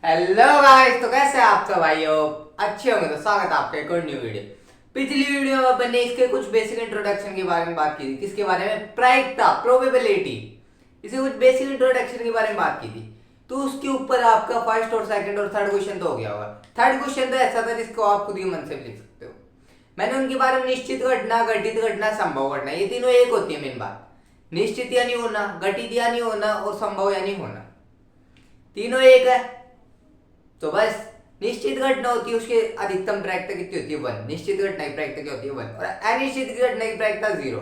Hello guys, तो कैसे हैं आप सब भाइयों? अच्छे होंगे तो स्वागत है आपका एक और न्यू वीडियो। पिछली वीडियो में अपन ने इसके कुछ बेसिक इंट्रोडक्शन के बारे में बात की थी। किसके बारे में? प्रायिकता, प्रोबेबिलिटी। इसे कुछ बेसिक इंट्रोडक्शन के बारे में बात की थी। तो उसके ऊपर आपका फर्स्ट और सेकंड और थर्ड क्वेश्चन तो हो गया होगा। थर्ड क्वेश्चन तो ऐसा था जिसको आप खुद ही मन से भी लिख सकते हो। मैंने उनके बारे में निश्चित घटना, घटित घटना, संभव घटना, ये तीनों एक होती है मेन बात। निश्चित यानी होना, घटित यानी होना और संभव यानी होना, तीनों एक है। तो बस निश्चित घटना होती है, उसकी अधिकतम प्रायिकता कितनी होती है? 1। निश्चित घटना की प्रायिकता क्या होती है? 1। और अनिश्चित घटना की प्रायिकता 0।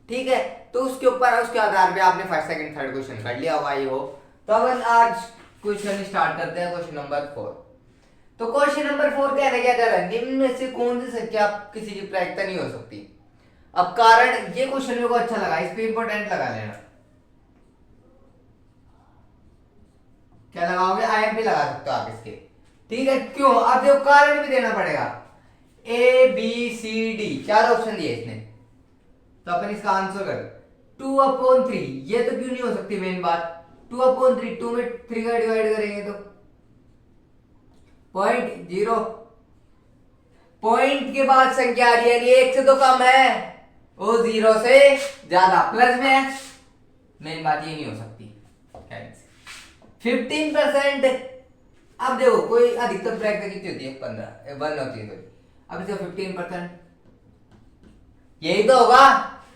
ठीक है, तो उसके ऊपर उसके आधार पे आपने फर्स्ट सेकंड थर्ड क्वेश्चन कर लिया होगा। ये हो तो अपन आज क्वेश्चन स्टार्ट करते हैं। Question number 4। तो क्वेश्चन नंबर 4 कहना क्या कर रहा है? निम्न में से कौन सी संख्या किसी की प्रायिकता नहीं हो सकती? अब कारण, ये क्वेश्चन मेरे को अच्छा लगा, इस पे इंपॉर्टेंट लगा लेना। क्या लगाओगे? आईएमपी लगा सकते हो आप इसके। ठीक है, क्यों? अब देखो कारण भी देना पड़ेगा। A B C D 4 option दिए इसने, तो अपन इसका आंसर कर 2/3। ये तो क्यों नहीं हो सकती? मेन बात 2/3, 2 में 3 का डिवाइड करेंगे तो 0.0। पॉइंट के बाद संख्या आ रही है, 1 से तो कम है, वो 0 से ज्यादा प्लस में है। मेन बात ये नहीं हो सकती। 15%। अब देखो कोई अधिकतम प्रायिकता कितनी होती है? 15 1 होती है। अब इसका 15% यही तो होगा।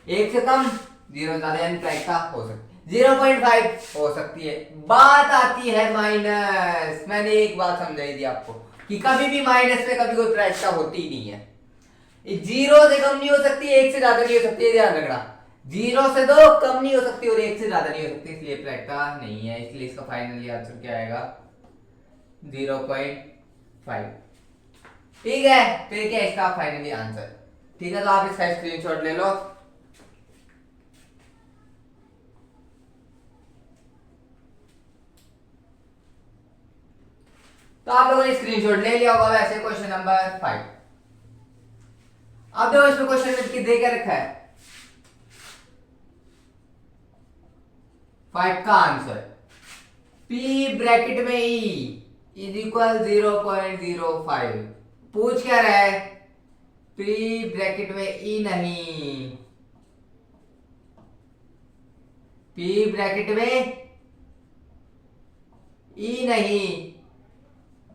1 से कम, 0 ज्यादा, यानी प्रायिकता हो सकती है 0.5 हो सकती है। बात आती है माइनस। मैंने एक बात समझाई थी आपको कि कभी भी माइनस में कभी कोई प्रायिकता होती ही नहीं है। 0 से कम नहीं हो सकती, 1 से ज्यादा नहीं हो सकती, ध्यान रखना। 0 से तो कम नहीं हो सकती और 1 से ज्यादा नहीं हो सकती, इसलिए प्रायिकता नहीं है। इसलिए इसका फाइनली आंसर क्या आएगा? 0.5। ठीक है, फिर क्या इसका फाइनली आंसर? ठीक है, तो आप इसका स्क्रीनशॉट ले लो। तो आप लोगों ने स्क्रीनशॉट ले लिया होगा वैसे क्वेश्चन नंबर 5। अब देखो इसमें क्वेश्चन में दे के रखा है 5 का आंसर P ब्रैकेट में E इज इक्वल 0.05। पूछ क्या रहा है? P ब्रैकेट में E नहीं, P ब्रैकेट में E नहीं,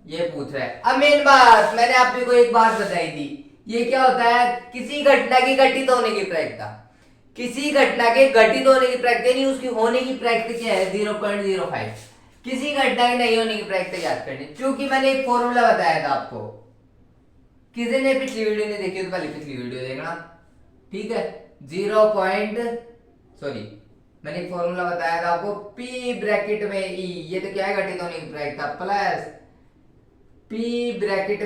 ये पूछ रहा है। अब मेन बात मैंने आप को एक बात बताई थी, ये क्या होता है? किसी घटना की घटित होने की प्रायिकता, किसी घटना के घटित होने की प्रायिकता नहीं, उसकी होने की प्रायिकता क्या है? 0.05। किसी घटना की नहीं होने की प्रायिकता याद करनी, क्योंकि मैंने एक फॉर्मूला बताया था आपको। किसी ने पिछली वीडियो नहीं देखी तो पहले पिछली वीडियो देखना। ठीक है, सॉरी, मैंने एक फॉर्मूला बताया था आपको। P ब्रैकेट में E, ये तो क्या है? घटित होने की प्रायिकता, प्लस P ब्रैकेट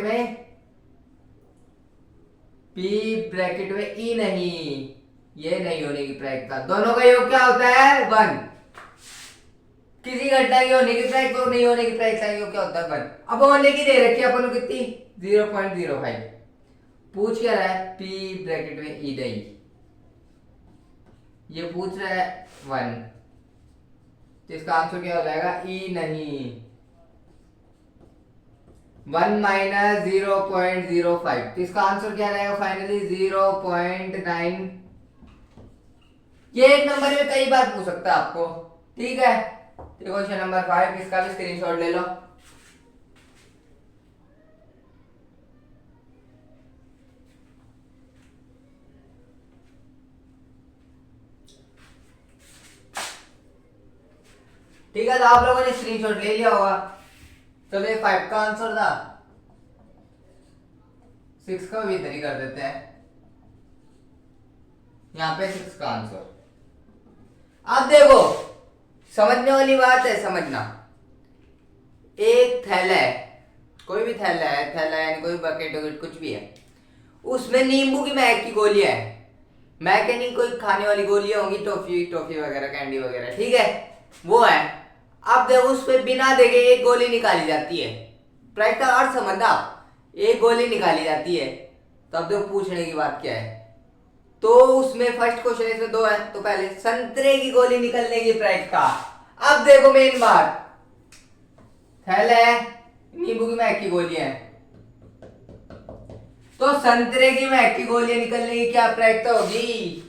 में E नहीं, ये नहीं होने की प्रायिकता, दोनों का योग क्या होता है? 1। किसी घटना की होने की प्रायिकता और नहीं होने की प्रायिकता का योग क्या होता है? 1। अब होने की दे रखी है अपन को कितनी? 0.05। पूछ क्या रहा है? P ब्रैकेट में E नहीं, ये पूछ रहा है 1, तो इसका आंसर क्या हो जाएगा? E नहीं, 1 माइनस 0.05, तो इसका आंसर क्या रहेगा फाइनली? 0.9। ये एक नंबर में कई बार पूछ सकता है आपको। ठीक है, क्वेश्चन नंबर 5, इसका भी स्क्रीनशॉट ले लो। ठीक है, तो आप लोगों ने स्क्रीनशॉट ले लिया होगा। चलो ये 5 का आंसर था, 6 का भी इधर ही कर देते हैं। यहाँ पे 6 का आंसर। अब देखो, समझने वाली बात है, समझना। एक थैला है, कोई भी थैला है यानी कोई बकेट वकेट कुछ भी है, उसमें नींबू की महक की गोलियां है। महक यानी कोई खाने वाली गोलियां होंगी, टॉफी टॉफी वगैरह, कैंडी वगैरह, ठीक है, वो है। अब देखो उस पे बिना देखे एक गोली निकाली जाती है। प्रायिकता अर्थ समझना, एक गोली निकाली जाती है। तो अब देखो पूछने की बात क्या है, तो उसमें फर्स्ट क्वेश्चन इसमें 2 है, तो पहले संतरे की गोली निकलने की प्रायिकता। अब देखो मेन बात, थैल है, नींबू की महक की गोलियां हैं। तो संतरे की महक की गोलियां निकलने की क्या प्रायिकता होगी?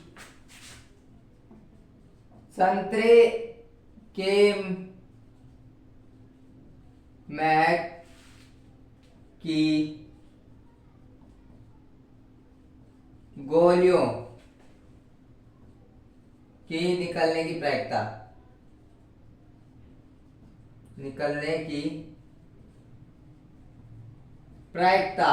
संतरे के महक की गोलियों की निकलने की प्रायिकता, निकलने की प्रायिकता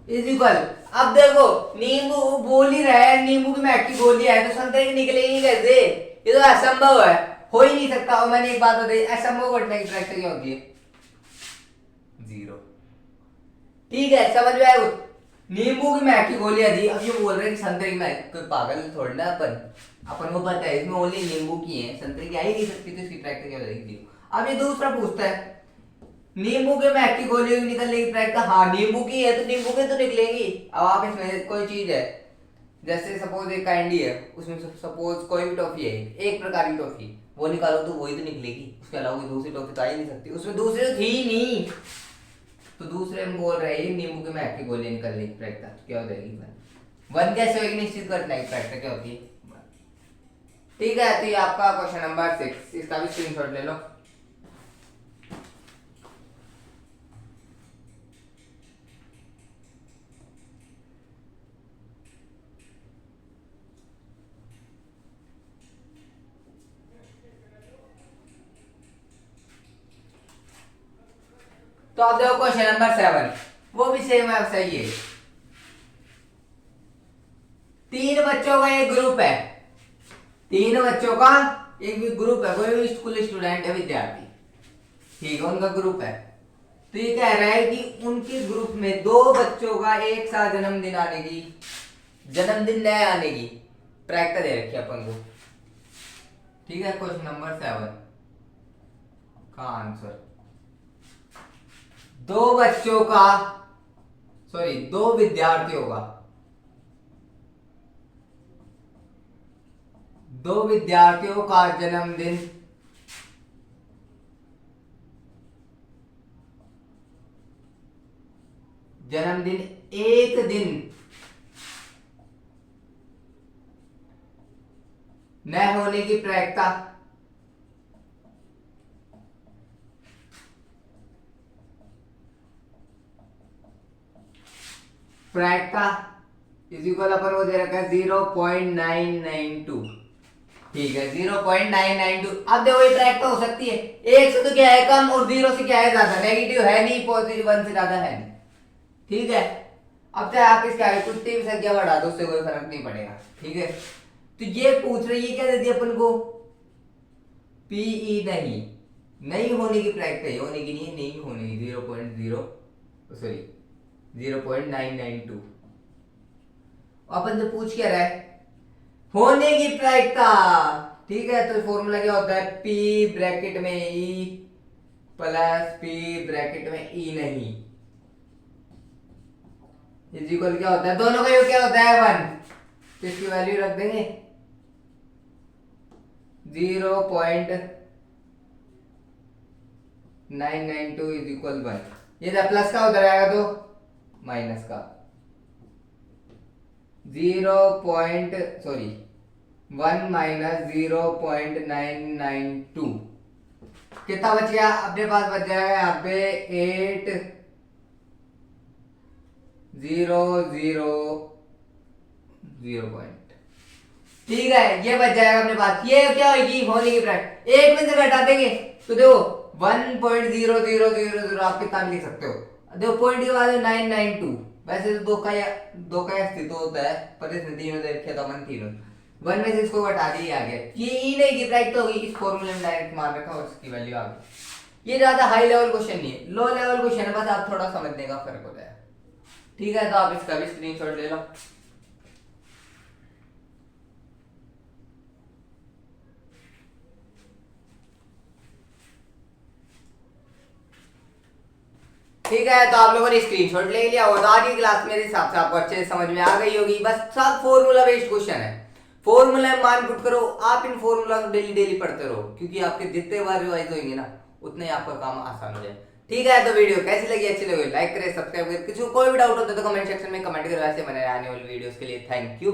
इज इक्वल। अब देखो नींबू बोल ही रहा है, नींबू की महक की गोली है तो संतरे की निकलेगी कैसे? ये तो असंभव है, हो ही नहीं सकता। और मैंने एक बात बताई, असंभव घटना की प्रायिकता क्या होती है? 0। ठीक है, समझ में आया? नींबू की महक की गोलियां दी, अब ये बोल रहे हैं कि संतरे की महक, कोई पागल थोड़ा ना अपन को पता है इसमें ओनली नींबू की है, संतरे की आ ही नहीं सकती, तो इसकी प्रायिकता क्या हो जाएगी? 0। अब ये दूसरा पूछता है नींबू के महक की गोलियों की निकलने की प्रायिकता, हाँ नींबू की है तो नींबू की तो निकलेगी। अब आप इसमें कोई चीज है, जैसे सपोज एक कैंडी है, उसमें सपोज कोई भी टॉफी है, एक प्रकार की टॉफी, वो निकालो तो वही तो निकलेगी, उसके अलावा कोई दूसरी टॉफी तो आ ही नहीं सकती, उसमें दूसरी तो थी ही नहीं। तो दूसरे में बोल रहे हैं नींबू के महक की गोलियां निकलने की प्रायिकता क्या हो जाएगी? 1 कैसे होगी? निश्चित करना की प्रायिकता क्या होती है? ठीक है, तो ये आपका क्वेश्चन नंबर 6, इसका भी स्क्रीनशॉट ले लो। तो अब देखो क्वेश्चन नंबर 7, वो भी सेम है, सही है। 3 बच्चों का एक ग्रुप है, 3 बच्चों का एक भी ग्रुप है, कोई भी स्कूल स्टूडेंट है, विद्यार्थी, ठीक है, उनका ग्रुप है। तो ये कह रहा है कि उनके ग्रुप में 2 बच्चों का एक साथ जन्मदिन आने की, जन्मदिन नए आने की प्रायिकता दे रखी है अपन को। ठीक है, क्वेश्चन नंबर 7 का आंसर 2 बच्चों का, सॉरी 2 विद्यार्थियों का, 2 विद्यार्थियों का जन्मदिन एक दिन न होने की प्रायिकता, इज इक्वल अपन वो दे रखा है 0.992। ठीक है, 0.992। अब देखो ये प्रायिकता हो सकती है, 1 से तो क्या है कम और 0 से क्या है ज्यादा, नेगेटिव है नहीं, पॉजिटिव 1 से ज्यादा है नहीं। ठीक है, अब चाहे आप इसके आगे कुछ भी संख्या बढ़ा दो, उससे कोई फर्क नहीं पड़ेगा। ठीक है, तो ये पूछ रही है क्या दे दिया अपन को? पीई नहीं होने की प्रायिकता, होने की नहीं होने की 0.992। अपन तो पूछ क्या रहा है? होने की प्रायिकता। ठीक है, तो फॉर्मूला क्या होता है? P ब्रैकेट में E प्लस P ब्रैकेट में E नहीं, इज इक्वल क्या होता है? दोनों का योग क्या होता है? 1। तो इसकी वैल्यू रख देंगे 0.992 इज इक्वल 1। ये प्लस का उधर आएगा तो माइनस का 1 माइनस 0.992 कितना बच गया अपने पास? बच जाएगा यहाँ पे 800 पॉइंट। ठीक है, ये बच जाएगा अपने पास। ये क्या होगी? होने की प्रायिकता। एक में से घटा देंगे तो देखो 1.0000 आप कितना लिख सकते हो? देखो पॉइंट के बाद 992, वैसे तो दो का अस्तित्व होता है, पर इसने तीनों दे रखे तो मन तीनों 1 में से इसको घटा दिया आ गया। ये ई नहीं की प्रायिकता होगी, इस फॉर्मूले में डायरेक्ट मान रखा और इसकी वैल्यू आ गई। ये ज्यादा हाई लेवल क्वेश्चन नहीं है, लो लेवल क्वेश्चन है, बस आप थोड़ा समझने का फर्क होता है। ठीक है, तो आप इसका भी स्क्रीनशॉट ले लो। ठीक है, तो आप लोगों ने स्क्रीनशॉट ले लिया और आज की क्लास मेरे हिसाब से आपको अच्छे से समझ में आ गई होगी। बस सब फॉर्मूला बेस्ड क्वेश्चन है, फॉर्मूला मान पुट करो, आप इन फॉर्मूला को डेली डेली पढ़ते रहो, क्योंकि आपके जितने बार रिवाइज होंगे ना उतना ही आपका काम आसान हो जाए। ठीक है, तो वीडियो कैसी लगी, अच्छी लगी लाइक करें, सब्सक्राइब करें। किसी को कोई भी डाउट होता है तो कमेंट सेक्शन में कमेंट करें। ऐसे बने आने वाली वीडियोस के लिए थैंक यू।